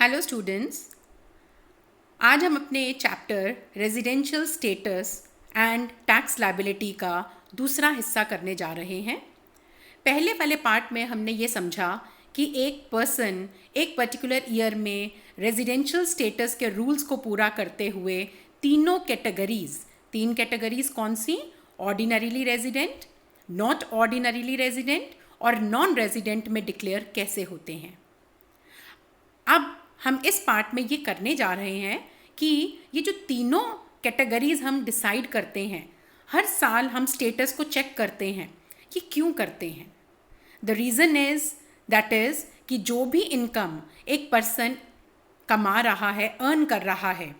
Hello students, आज हम अपने chapter residential status and tax liability का दूसरा हिस्सा करने जा रहे हैं। पहले वाले पार्ट में हमने ये समझा कि एक पर्सन एक पर्टिकुलर ईयर में रेजिडेंशियल स्टेटस के रूल्स को पूरा करते हुए तीन कैटेगरीज कौन सी? Ordinarily resident, not ordinarily resident और नॉन रेजिडेंट में डिक्लेयर कैसे होते हैं। अब हम इस पार्ट में ये करने जा रहे हैं कि ये जो तीनों कैटेगरीज हम डिसाइड करते हैं, हर साल हम स्टेटस को चेक करते हैं। ये क्यों करते हैं? द रीज़न इज़ कि जो भी इनकम एक पर्सन कमा रहा है, अर्न कर रहा है,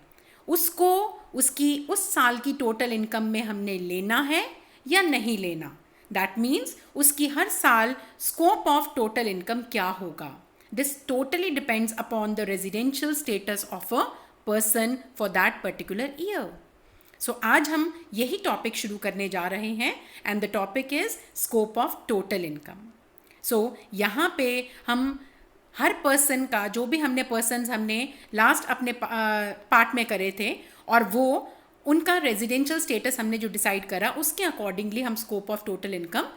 उसको उसकी उस साल की टोटल इनकम में हमने लेना है या नहीं लेना। दैट मीन्स उसकी हर साल स्कोप ऑफ टोटल इनकम क्या होगा। This totally depends upon the residential status of a person for that particular year. So आज हम यही टॉपिक शुरू करने जा रहे हैं and the topic is scope of total income. So यहाँ पे हम हर पर्सन का जो भी हमने लास्ट अपने पार्ट में करे थे और वो उनका रेजिडेंशियल स्टेटस हमने जो डिसाइड करा उसके अकॉर्डिंगली हम scope of total income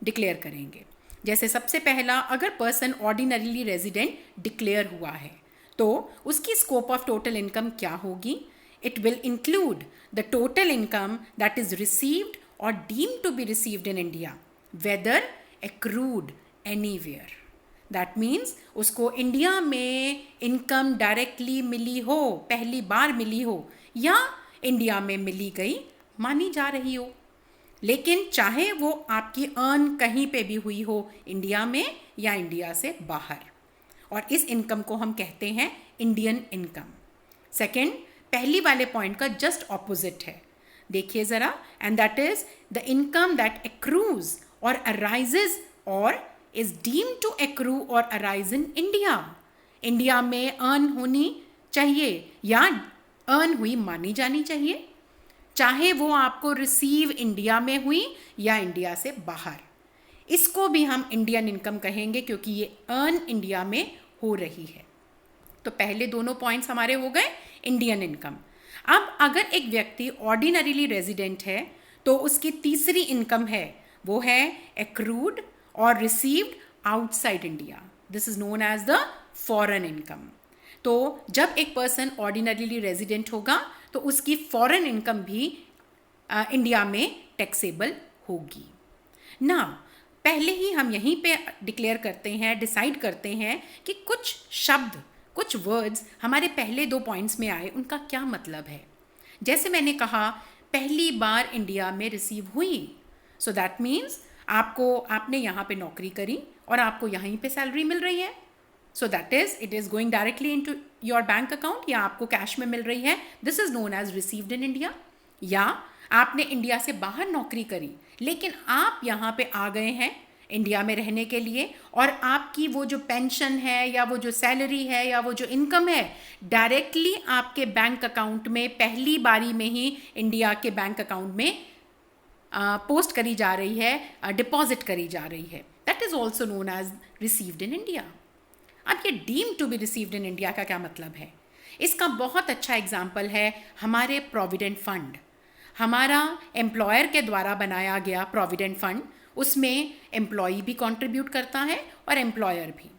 declare करेंगे। जैसे सबसे पहला, अगर पर्सन ऑर्डिनरीली रेजिडेंट डिक्लेयर हुआ है तो उसकी स्कोप ऑफ टोटल इनकम क्या होगी? It will include the total income that is received और deemed to be received in India, whether accrued anywhere. That means उसको इंडिया में इनकम डायरेक्टली मिली हो, पहली बार मिली हो, या इंडिया में मिली गई मानी जा रही हो, लेकिन चाहे वो आपकी अर्न कहीं पे भी हुई हो, इंडिया में या इंडिया से बाहर, और इस इनकम को हम कहते हैं इंडियन इनकम। सेकंड, पहली वाले पॉइंट का जस्ट ऑपोजिट है, देखिए ज़रा, and that is the income that accrues और अराइजेज और इज डीम्ड टू एक्रू और अराइज इन इंडिया। इंडिया में अर्न होनी चाहिए या अर्न हुई मानी जानी चाहिए, चाहे वो आपको रिसीव इंडिया में हुई या इंडिया से बाहर। इसको भी हम इंडियन इनकम कहेंगे क्योंकि ये अर्न इंडिया में हो रही है। तो पहले दोनों पॉइंट्स हमारे हो गए इंडियन इनकम। अब अगर एक व्यक्ति ऑर्डिनरीली रेजिडेंट है तो उसकी तीसरी इनकम है, वो है एक्रूड और received outside India. This is known as the foreign income. तो जब एक पर्सन ऑर्डिनरीली रेजिडेंट होगा तो उसकी फॉरेन इनकम भी इंडिया में टैक्सेबल होगी ना। पहले ही हम यहीं पे डिक्लेयर करते हैं, डिसाइड करते हैं कि कुछ शब्द, कुछ वर्ड्स हमारे पहले दो पॉइंट्स में आए, उनका क्या मतलब है। जैसे मैंने कहा, पहली बार इंडिया में रिसीव हुई, सो दैट मीन्स आपने यहाँ पे नौकरी करी और आपको यहीं पे सैलरी मिल रही है, so that is it is going directly into your bank account, या आपको कैश में मिल रही है, this is known as received in India. या आपने इंडिया से बाहर नौकरी करी लेकिन आप यहाँ पे आ गए हैं इंडिया में रहने के लिए, और आपकी वो जो पेंशन है या वो जो सैलरी है या वो जो इनकम है डायरेक्टली आपके बैंक अकाउंट में पहली बारी में ही इंडिया के बैंक अकाउंट में पोस्ट करी जा रही है, डिपॉजिट करी जा रही है। That is also known as received in India. अब ये deemed to be received in India का क्या मतलब है? इसका बहुत अच्छा एग्जाम्पल है हमारे प्रोविडेंट फंड। हमारा एम्प्लॉयर के द्वारा बनाया गया प्रोविडेंट फंड, उसमें एम्प्लॉई भी कंट्रीब्यूट करता है और एम्प्लॉयर भी।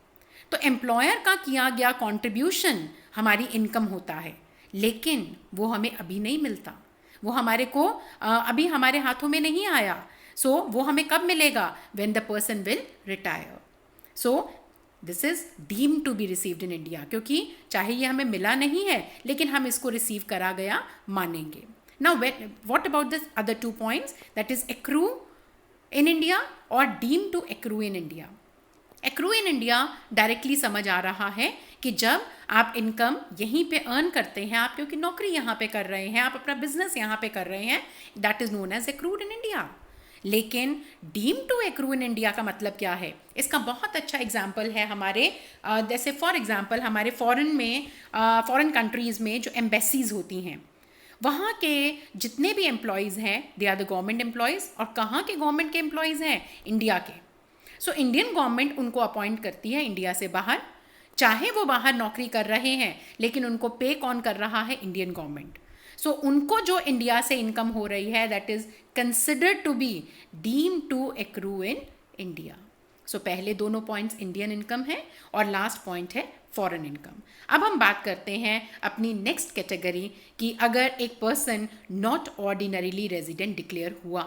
तो एम्प्लॉयर का किया गया कंट्रीब्यूशन हमारी इनकम होता है, लेकिन वो हमें अभी नहीं मिलता, वो हमारे को अभी हमारे हाथों में नहीं आया। सो वो हमें कब मिलेगा? When the person will retire. So this is deemed to be received in India, क्योंकि चाहे ये हमें मिला नहीं है लेकिन हम इसको रिसीव करा गया मानेंगे। Now what about this other two points, that is accrue in India और deemed to accrue in India. Accrue in India directly समझ आ रहा है कि जब आप इनकम यहीं पे अर्न करते हैं, आप क्योंकि नौकरी यहाँ पे कर रहे हैं, आप अपना बिजनेस यहाँ पे कर रहे हैं, that is known as accrued in India. लेकिन deem to accrue in India का मतलब क्या है? इसका बहुत अच्छा एग्जाम्पल है हमारे जैसे फॉर एग्जाम्पल हमारे फॉरेन कंट्रीज़ में जो एम्बेसीज होती हैं, वहाँ के जितने भी एम्प्लॉयज़ हैं they are the government employees. और कहाँ के गवर्नमेंट के एम्प्लॉयज़ हैं? इंडिया के। सो इंडियन गवर्नमेंट उनको अपॉइंट करती है इंडिया से बाहर, चाहे वो बाहर नौकरी कर रहे हैं, लेकिन उनको पे कौन कर रहा है? Indian government. सो उनको जो इंडिया से इनकम हो रही है, that is considered to be deem to accrue in India. So पहले दोनों पॉइंट्स इंडियन इनकम है और लास्ट पॉइंट है फॉरेन इनकम। अब हम बात करते हैं अपनी नेक्स्ट कैटेगरी कि अगर एक person not ordinarily resident declare हुआ,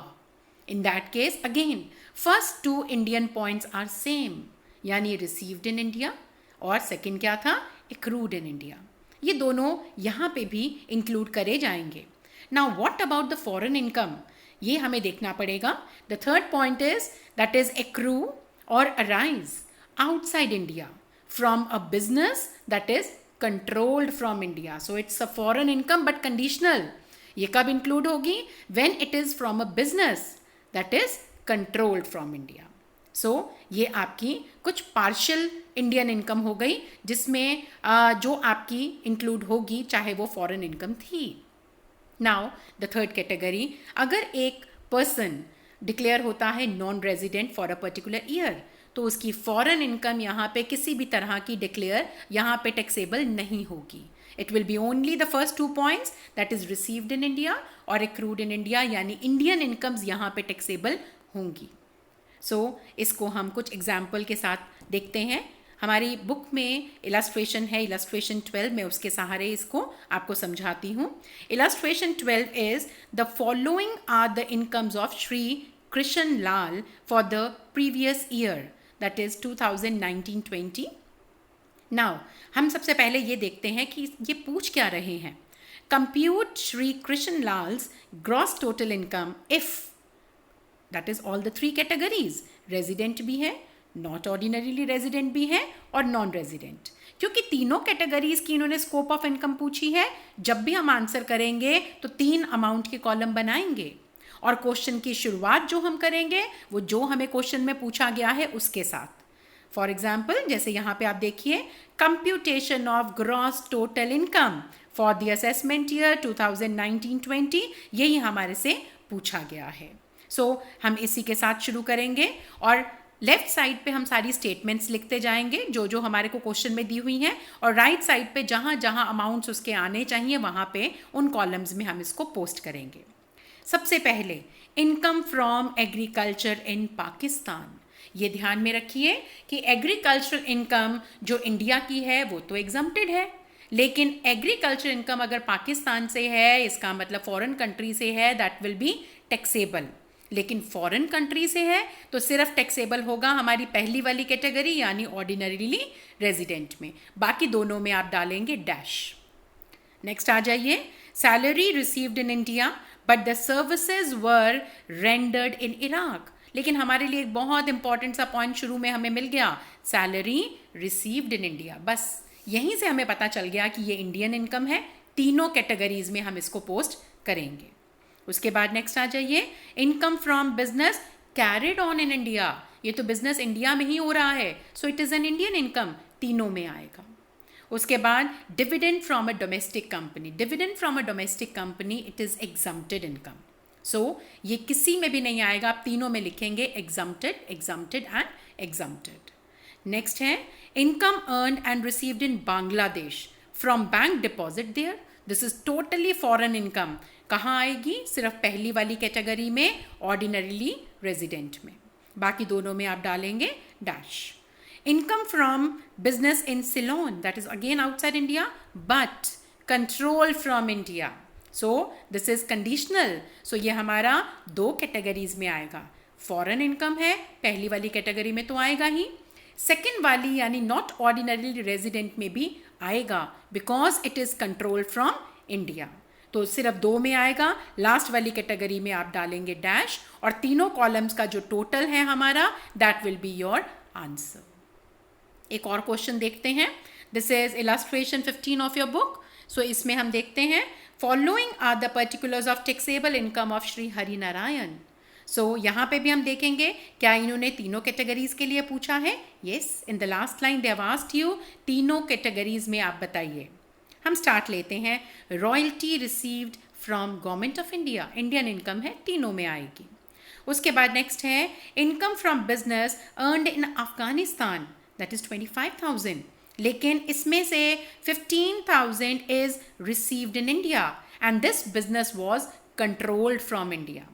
in that case again first two Indian points are same, यानी रिसीव्ड इन इंडिया और सेकंड क्या था? Accrued in India. ये दोनों यहाँ पे भी इंक्लूड करे जाएंगे। Now what about the foreign income? ये हमें देखना पड़ेगा। The third point is that is accrue or arise outside India from a business that is controlled from India. So it's a foreign income but conditional. ये कब include होगी? When it is from a business that is controlled from India. So ये आपकी कुछ partial Indian income हो गई, जिसमें जो आपकी include होगी चाहे वो foreign income थी। Now the third category, अगर एक person डिक्लेयर होता है non resident for a particular year, तो उसकी फॉरेन इनकम यहाँ पे किसी भी तरह की डिक्लेयर यहाँ पे टैक्सेबल नहीं होगी। It will be only the first to points, that is received in India और एक्रूड इन इंडिया, यानी इंडियन इनकम्स यहाँ पे टैक्सेबल होंगी। सो इसको हम कुछ एग्जाम्पल के साथ देखते हैं। हमारी बुक में इलस्ट्रेशन है, इलस्ट्रेशन 12, में उसके सहारे इसको आपको समझाती हूँ। Illustration 12 is the following are the incomes of Shri Krishna Lal for the previous year, that is 2019-20। Now हम सबसे पहले ये देखते हैं कि ये पूछ क्या रहे हैं। Compute Shri Krishna Lals gross total income if, that is all the three categories, resident भी है, नॉट ऑर्डिनरीली रेजिडेंट भी है और नॉन रेजिडेंट। क्योंकि तीनों कैटेगरीज की इन्होंने स्कोप ऑफ इनकम पूछी है, जब भी हम आंसर करेंगे तो 3 अमाउंट के कॉलम बनाएंगे और क्वेश्चन की शुरुआत जो हम करेंगे वो जो हमें क्वेश्चन में पूछा गया है उसके साथ। फॉर एग्जाम्पल जैसे यहाँ पे आप देखिए, computation of gross total income for the assessment year 2019-20, यही हमारे से पूछा गया है। सो हम इसी के साथ शुरू करेंगे और लेफ्ट साइड पे हम सारी स्टेटमेंट्स लिखते जाएंगे जो जो हमारे को क्वेश्चन में दी हुई हैं, और राइट साइड पे जहाँ जहाँ अमाउंट्स उसके आने चाहिए वहाँ पे उन कॉलम्स में हम इसको पोस्ट करेंगे। सबसे पहले income from agriculture in Pakistan. ये ध्यान में रखिए कि एग्रीकल्चरल इनकम जो इंडिया की है वो तो एग्जम्प्टेड है, लेकिन एग्रीकल्चर इनकम अगर पाकिस्तान से है, इसका मतलब फॉरेन कंट्री से है, दैट विल बी टैक्सेबल। लेकिन फॉरेन कंट्री से है तो सिर्फ टैक्सेबल होगा हमारी पहली वाली कैटेगरी यानी ऑर्डिनरीली रेजिडेंट में, बाकी दोनों में आप डालेंगे डैश। नेक्स्ट आ जाइए, salary received in India but the services were rendered in Iraq. लेकिन हमारे लिए एक बहुत इंपॉर्टेंट सा पॉइंट शुरू में हमें मिल गया, सैलरी रिसीव्ड इन इंडिया। बस यहीं से हमें पता चल गया कि ये इंडियन इनकम है, तीनों कैटेगरीज में हम इसको पोस्ट करेंगे। उसके बाद नेक्स्ट आ जाइए, income from business carried on in India. ये तो बिजनेस इंडिया में ही हो रहा है, so it is an Indian income, तीनों में आएगा। उसके बाद dividend from a domestic company, dividend from a domestic company it is exempted income, so ये किसी में भी नहीं आएगा, आप तीनों में लिखेंगे exempted, exempted and exempted. Next है income earned and received in Bangladesh from bank deposit there, this is totally foreign income. कहाँ आएगी? सिर्फ पहली वाली कैटेगरी में, ऑर्डिनरीली रेजिडेंट में, बाकी दोनों में आप डालेंगे dash. Income from business in Ceylon, that is again outside India but control from India, so this is conditional. So ये हमारा 2 कैटेगरीज में आएगा, फॉरेन इनकम है पहली वाली कैटेगरी में तो आएगा ही, सेकेंड वाली यानी नॉट ऑर्डिनरीली रेजिडेंट में भी आएगा because it is control from India, तो सिर्फ 2 में आएगा। लास्ट वाली कैटेगरी में आप डालेंगे डैश और तीनों कॉलम्स का जो टोटल है हमारा that will be your answer. एक और क्वेश्चन देखते हैं, this is illustration 15 of your book. So इसमें हम देखते हैं, following are the particulars of taxable income of Shri Harinarayan. So यहाँ पे भी हम देखेंगे क्या इन्होंने तीनों कैटेगरीज के लिए पूछा है। Yes, in the last line they have asked you तीनों कैटेगरीज में आप बताइए। हम स्टार्ट लेते हैं, royalty received from government of India, Indian income है, तीनों में आएगी। उसके बाद नेक्स्ट है income from business earned in Afghanistan, that is 25,000, लेकिन इसमें से 15,000 is received in India and this business was controlled from India.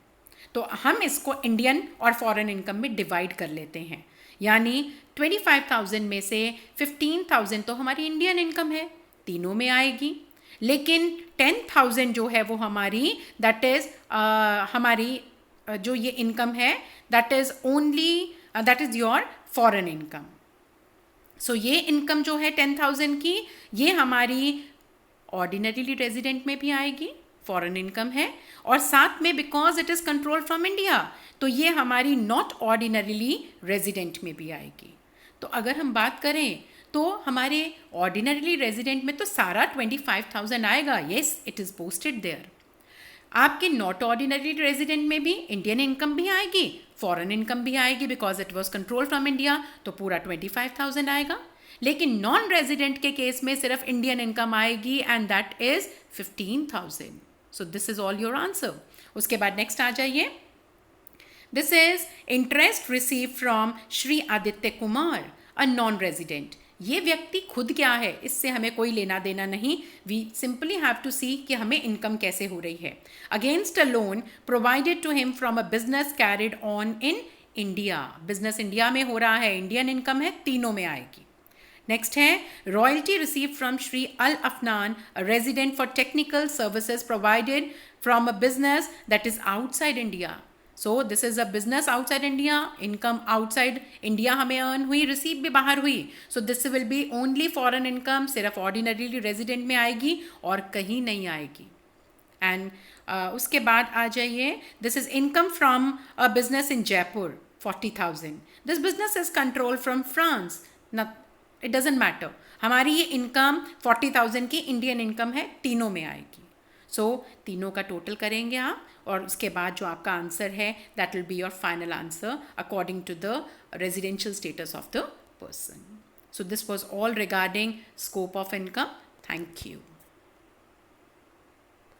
तो हम इसको इंडियन और फॉरेन इनकम में डिवाइड कर लेते हैं, यानी 25,000 में से 15,000 तो हमारी इंडियन इनकम है, तीनों में आएगी, लेकिन 10,000 जो है वो हमारी दैट इज़ हमारी जो ये इनकम है that is only that is your foreign income. So ये इनकम जो है 10,000 की, ये हमारी ऑर्डिनरीली रेजिडेंट में भी आएगी, फॉरेन इनकम है, और साथ में because it is control from India तो ये हमारी नॉट ऑर्डिनरीली रेजिडेंट में भी आएगी। तो अगर हम बात करें तो हमारे ऑर्डिनरीली रेजिडेंट में तो सारा 25,000 आएगा, yes it is posted there. आपके नॉट ऑर्डिनरी रेजिडेंट में भी इंडियन इनकम भी आएगी, फॉरेन इनकम भी आएगी because it was control from India, तो पूरा 25,000 आएगा। लेकिन नॉन रेजिडेंट के केस में सिर्फ इंडियन इनकम आएगी and that is 15,000। So this is all your answer. उसके बाद नेक्स्ट आ जाइए, this is interest receive from Shri Aditya Kumar a non resident. ये व्यक्ति खुद क्या है, इससे हमें कोई लेना देना नहीं, we simply have to see कि हमें इनकम कैसे हो रही है। Against a loan provided to him from a business carried on in India, business India में हो रहा है, इंडियन इनकम है, तीनों में आएगी। नेक्स्ट है royalty receive from Shri Al Afnan a resident for technical services provided from a business that is outside India. So this is a business outside India, income outside India हमें earn हुई, receive भी बाहर हुई, so this will be only foreign income, सिर्फ ordinarily resident में आएगी और कहीं नहीं आएगी। एंड उसके बाद आ जाइए, this is income from a business in Jaipur 40,000, this business is control from France, it doesn't matter, हमारी ये इनकम 40,000 की इंडियन इनकम है, तीनों में आएगी। सो तीनों का टोटल करेंगे आप और उसके बाद जो आपका आंसर है that will be your final answer according to the residential status of the person. So this was all regarding scope of income. Thank you.